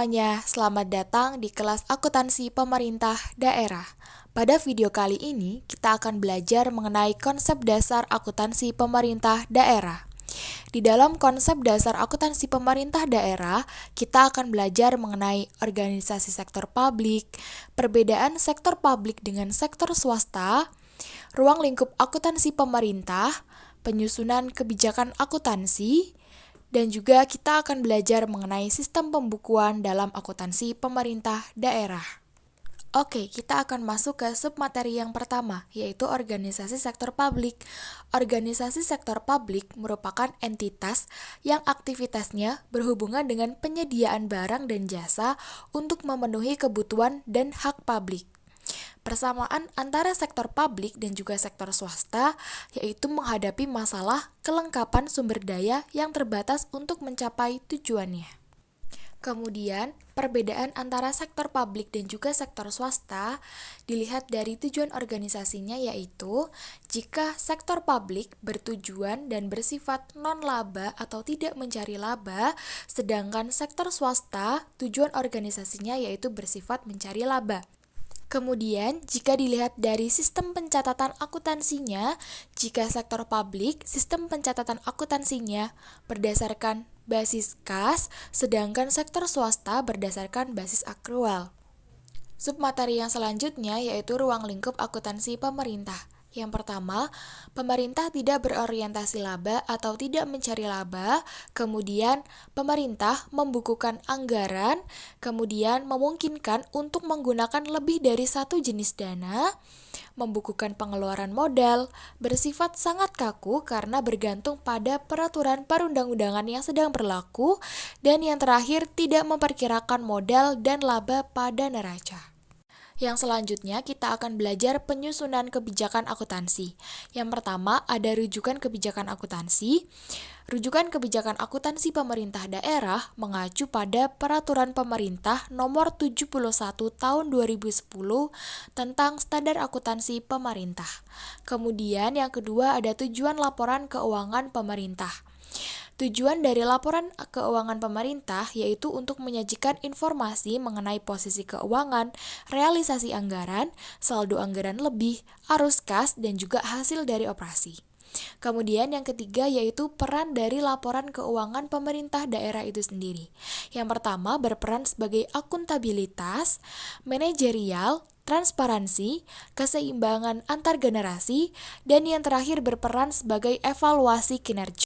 semuanya, selamat datang di kelas akuntansi pemerintah daerah. Pada video kali ini, kita akan belajar mengenai konsep dasar akuntansi pemerintah daerah. Di dalam konsep dasar akuntansi pemerintah daerah, kita akan belajar mengenai organisasi sektor publik, perbedaan sektor publik dengan sektor swasta, ruang lingkup akuntansi pemerintah, penyusunan kebijakan akuntansi, dan juga kita akan belajar mengenai sistem pembukuan dalam akuntansi pemerintah daerah. Oke, kita akan masuk ke submateri yang pertama, yaitu organisasi sektor publik. Organisasi sektor publik merupakan entitas yang aktivitasnya berhubungan dengan penyediaan barang dan jasa untuk memenuhi kebutuhan dan hak publik. Persamaan antara sektor publik dan juga sektor swasta yaitu menghadapi masalah kelengkapan sumber daya yang terbatas untuk mencapai tujuannya. Kemudian, perbedaan antara sektor publik dan juga sektor swasta dilihat dari tujuan organisasinya yaitu jika sektor publik bertujuan dan bersifat non-laba atau tidak mencari laba, sedangkan sektor swasta tujuan organisasinya yaitu bersifat mencari laba. Kemudian, jika dilihat dari sistem pencatatan akuntansinya, jika sektor publik, sistem pencatatan akuntansinya berdasarkan basis kas, sedangkan sektor swasta berdasarkan basis akrual. Submateri yang selanjutnya yaitu ruang lingkup akuntansi pemerintah. Yang pertama, pemerintah tidak berorientasi laba atau tidak mencari laba, kemudian pemerintah membukukan anggaran, kemudian memungkinkan untuk menggunakan lebih dari satu jenis dana, membukukan pengeluaran modal, bersifat sangat kaku karena bergantung pada peraturan perundang-undangan yang sedang berlaku, dan yang terakhir tidak memperkirakan modal dan laba pada neraca. Yang selanjutnya kita akan belajar penyusunan kebijakan akuntansi. Yang pertama ada rujukan kebijakan akuntansi. Rujukan kebijakan akuntansi pemerintah daerah mengacu pada Peraturan Pemerintah Nomor 71 Tahun 2010 tentang Standar Akuntansi Pemerintah. Kemudian yang kedua ada tujuan laporan keuangan pemerintah. Tujuan dari laporan keuangan pemerintah yaitu untuk menyajikan informasi mengenai posisi keuangan, realisasi anggaran, saldo anggaran lebih, arus kas, dan juga hasil dari operasi. Kemudian yang ketiga yaitu peran dari laporan keuangan pemerintah daerah itu sendiri. Yang pertama berperan sebagai akuntabilitas, manajerial, transparansi, keseimbangan antar generasi, dan yang terakhir berperan sebagai evaluasi kinerja.